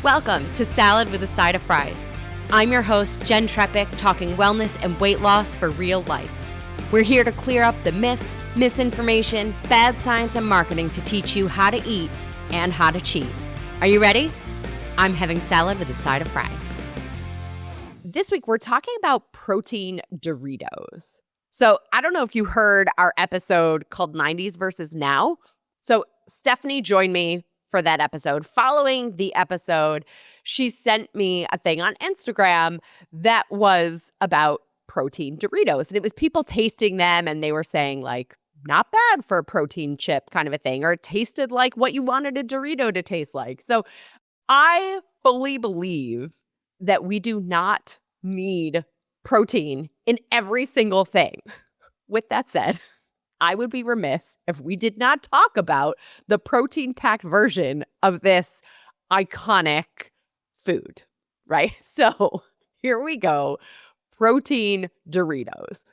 Welcome to Salad with a Side of Fries. I'm your host, Jenn Trepeck, talking wellness and weight loss for real life. We're here to clear up the myths, misinformation, bad science, and marketing to teach you how to eat and how to cheat. Are you ready? I'm having salad with a side of fries. This week, we're talking about protein Doritos. So I don't know if you heard our episode called 90s versus now. So Stephanie joined me for that episode. Following the episode, she sent me a thing on Instagram that was about protein Doritos. And it was people tasting them and they were saying like, not bad for a protein chip kind of a thing, or it tasted like what you wanted a Dorito to taste like. So I fully believe that we do not need protein in every single thing. With that said, I would be remiss if we did not talk about the protein-packed version of this iconic food, right? So here we go, protein Doritos.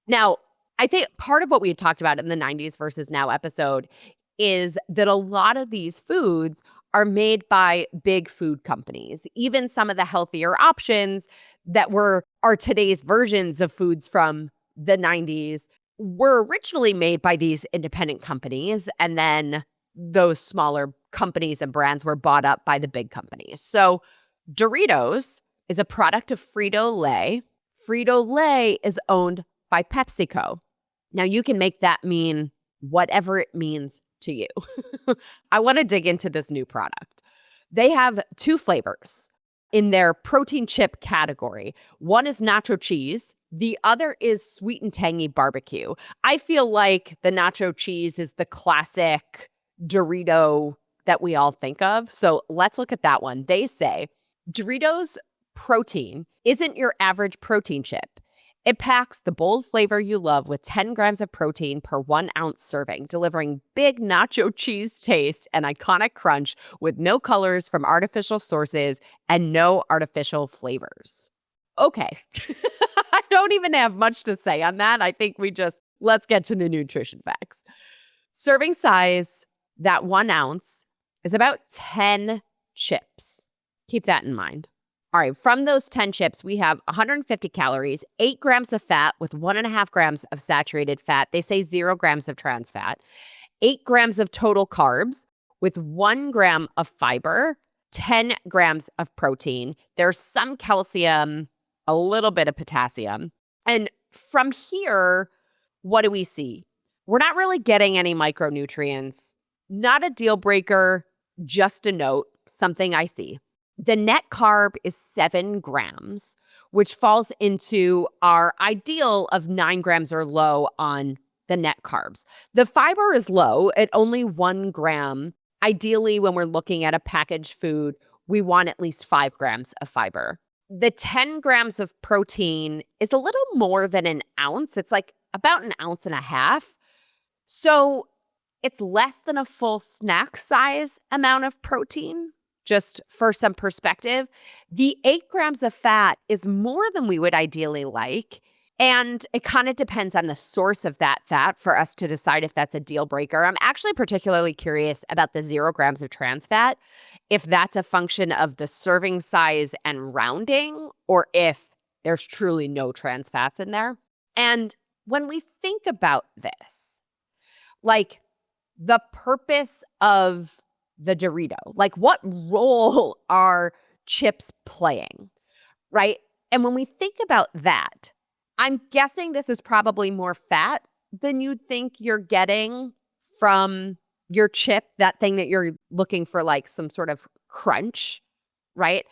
Now, I think part of what we had talked about in the 90s versus now episode is that a lot of these foods are made by big food companies. Even some of the healthier options that are today's versions of foods from the 90s were originally made by these independent companies, and then those smaller companies and brands were bought up by the big companies. So Doritos is a product of Frito-Lay. Frito-Lay is owned by PepsiCo. Now you can make that mean whatever it means to you. I want to dig into this new product. They have two flavors in their protein chip category. One is nacho cheese. The other is sweet and tangy barbecue. I feel like the nacho cheese is the classic Dorito that we all think of. So let's look at that one. They say Doritos protein isn't your average protein chip. It packs the bold flavor you love with 10 grams of protein per 1 ounce serving, delivering big nacho cheese taste and iconic crunch with no colors from artificial sources and no artificial flavors. Okay. I don't even have much to say on that. I think let's get to the nutrition facts. Serving size, that 1 ounce, is about 10 chips. Keep that in mind. All right, from those 10 chips, we have 150 calories, 8 grams of fat with 1.5 grams of saturated fat. They say 0 grams of trans fat, 8 grams of total carbs with 1 gram of fiber, 10 grams of protein. There's some calcium, a little bit of potassium. And from here, what do we see? We're not really getting any micronutrients. Not a deal breaker, just a note, something I see. The net carb is 7 grams, which falls into our ideal of 9 grams or low on the net carbs. The fiber is low at only 1 gram. Ideally, when we're looking at a packaged food, we want at least 5 grams of fiber. The 10 grams of protein is a little more than an ounce. It's like about 1.5 ounces. So it's less than a full snack size amount of protein. Just for some perspective, the 8 grams of fat is more than we would ideally like. And it kind of depends on the source of that fat for us to decide if that's a deal breaker. I'm actually particularly curious about the 0 grams of trans fat, if that's a function of the serving size and rounding, or if there's truly no trans fats in there. And when we think about this, like the purpose of the Dorito, like what role are chips playing, right? And when we think about that, I'm guessing this is probably more fat than you'd think you're getting from your chip, that thing that you're looking for, like some sort of crunch, right?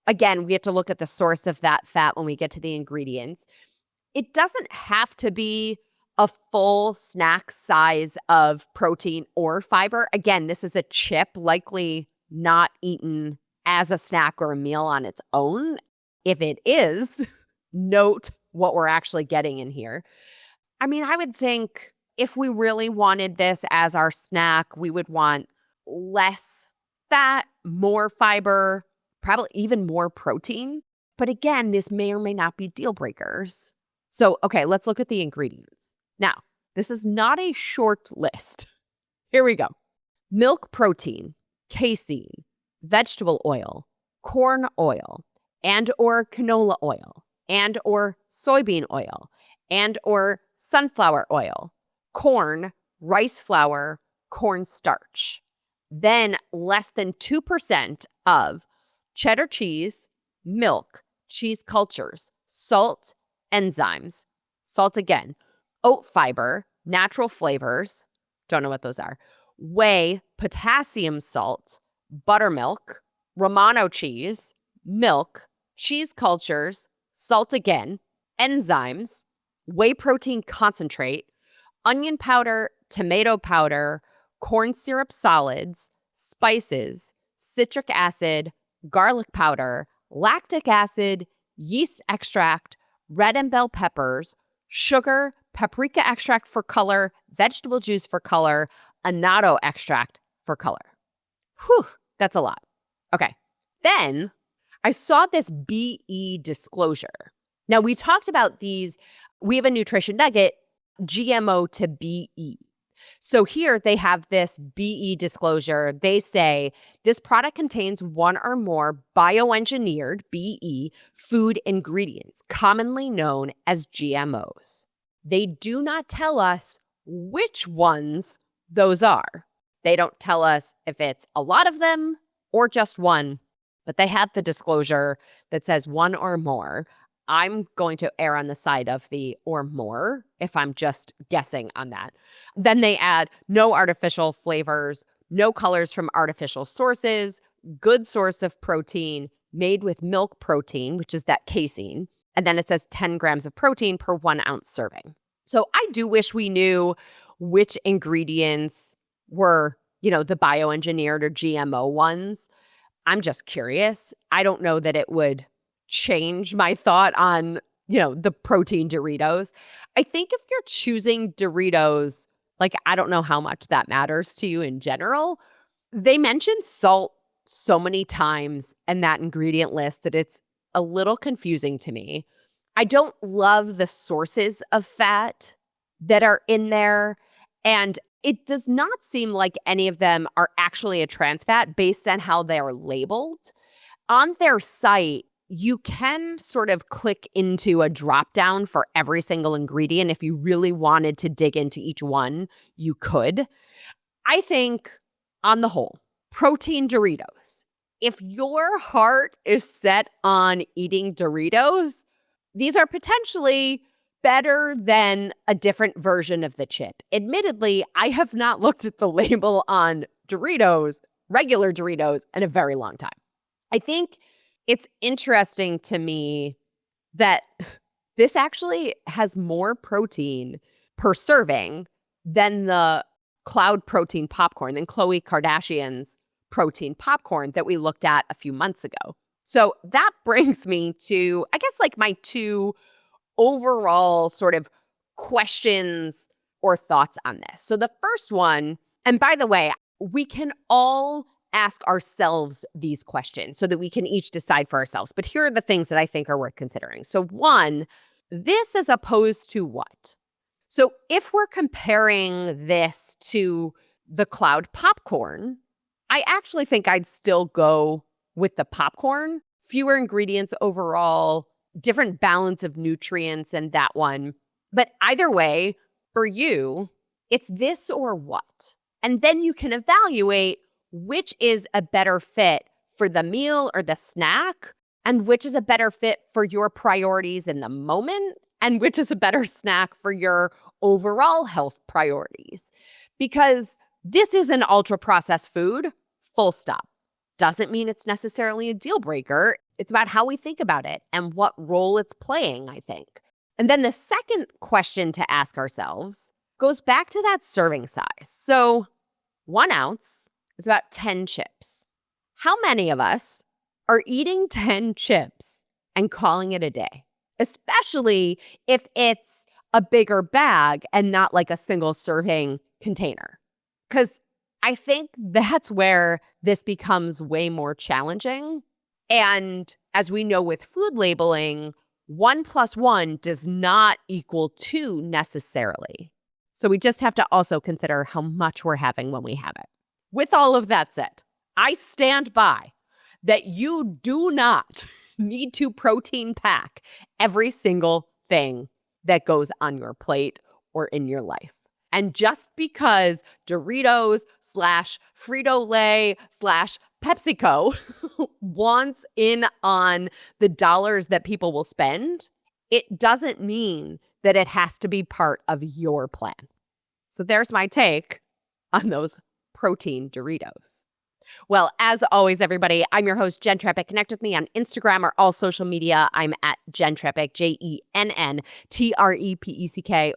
Again, we have to look at the source of that fat when we get to the ingredients. It doesn't have to be a full snack size of protein or fiber. Again, this is a chip, likely not eaten as a snack or a meal on its own. If it is, note what we're actually getting in here. I mean, I would think if we really wanted this as our snack, we would want less fat, more fiber, probably even more protein. But again, this may or may not be deal breakers. So, okay, let's look at the ingredients. Now, this is not a short list. Here we go. Milk protein, casein, vegetable oil, corn oil, and or canola oil, and or soybean oil, and or sunflower oil, corn, rice flour, cornstarch. Then less than 2% of cheddar cheese, milk, cheese cultures, salt, enzymes, salt again, oat fiber, natural flavors, don't know what those are, whey, potassium salt, buttermilk, Romano cheese, milk, cheese cultures, salt again, enzymes, whey protein concentrate, onion powder, tomato powder, corn syrup solids, spices, citric acid, garlic powder, lactic acid, yeast extract, red and bell peppers, sugar, paprika extract for color, vegetable juice for color, annatto extract for color. Whew, that's a lot. Okay. Then I saw this BE disclosure. Now, we talked about these. We have a nutrition nugget, GMO to BE. So here they have this BE disclosure. They say this product contains one or more bioengineered BE food ingredients, commonly known as GMOs. They do not tell us which ones those are. They don't tell us if it's a lot of them or just one, but they have the disclosure that says one or more. I'm going to err on the side of the or more if I'm just guessing on that. Then they add no artificial flavors, no colors from artificial sources, good source of protein, made with milk protein, which is that casein. And then it says 10 grams of protein per 1 ounce serving. So I do wish we knew which ingredients were, the bioengineered or GMO ones. I'm just curious. I don't know that it would change my thought on, the protein Doritos. I think if you're choosing Doritos, I don't know how much that matters to you in general. They mention salt so many times in that ingredient list that it's a little confusing to me. I don't love the sources of fat that are in there, and it does not seem like any of them are actually a trans fat based on how they are labeled. On their site, you can sort of click into a drop down for every single ingredient. If you really wanted to dig into each one, you could. I think, on the whole, protein Doritos. If your heart is set on eating Doritos, these are potentially better than a different version of the chip. Admittedly, I have not looked at the label on Doritos, regular Doritos, in a very long time. I think it's interesting to me that this actually has more protein per serving than the Cloud protein popcorn, than Khloe Kardashian's protein popcorn that we looked at a few months ago. So that brings me to, I guess, my two overall sort of questions or thoughts on this. So the first one, and by the way, we can all ask ourselves these questions so that we can each decide for ourselves. But here are the things that I think are worth considering. So one, this as opposed to what? So if we're comparing this to the Cloud popcorn, I actually think I'd still go with the popcorn. Fewer ingredients overall, different balance of nutrients in that one. But either way, for you, it's this or what? And then you can evaluate which is a better fit for the meal or the snack, and which is a better fit for your priorities in the moment, and which is a better snack for your overall health priorities. Because this is an ultra-processed food, full stop. Doesn't mean it's necessarily a deal breaker. It's about how we think about it and what role it's playing, I think. And then the second question to ask ourselves goes back to that serving size. So 1 ounce is about 10 chips. How many of us are eating 10 chips and calling it a day? Especially if it's a bigger bag and not like a single serving container. Because I think that's where this becomes way more challenging. And as we know with food labeling, 1 + 1 does not equal 2 necessarily. So we just have to also consider how much we're having when we have it. With all of that said, I stand by that you do not need to protein pack every single thing that goes on your plate or in your life. And just because Doritos / Frito-Lay / PepsiCo wants in on the dollars that people will spend, it doesn't mean that it has to be part of your plan. So there's my take on those protein Doritos. Well, as always, everybody, I'm your host, Jenn Trepeck. Connect with me on Instagram or all social media. I'm at Jenn Trepeck, JENNTREPECK.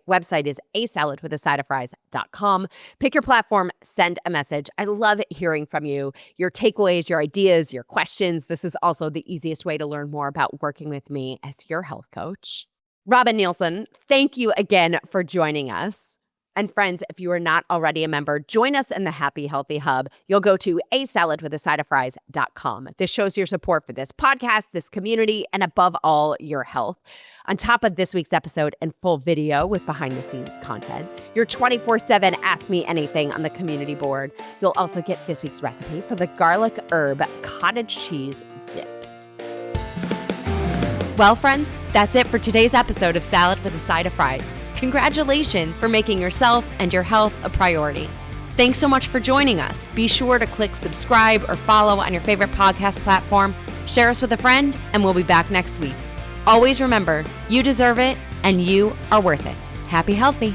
Website is asaladwithasideoffries.com. Pick your platform, send a message. I love hearing from you, your takeaways, your ideas, your questions. This is also the easiest way to learn more about working with me as your health coach. Robin Nielsen, thank you again for joining us. And friends, if you are not already a member, join us in the Happy Healthy Hub. You'll go to asaladwithasideoffries.com. This shows your support for this podcast, this community, and above all, your health. On top of this week's episode and full video with behind-the-scenes content, your 24/7 Ask Me Anything on the community board. You'll also get this week's recipe for the garlic herb cottage cheese dip. Well, friends, that's it for today's episode of Salad with a Side of Fries. Congratulations for making yourself and your health a priority. Thanks so much for joining us. Be sure to click subscribe or follow on your favorite podcast platform. Share us with a friend, and we'll be back next week. Always remember, you deserve it, and you are worth it. Happy healthy.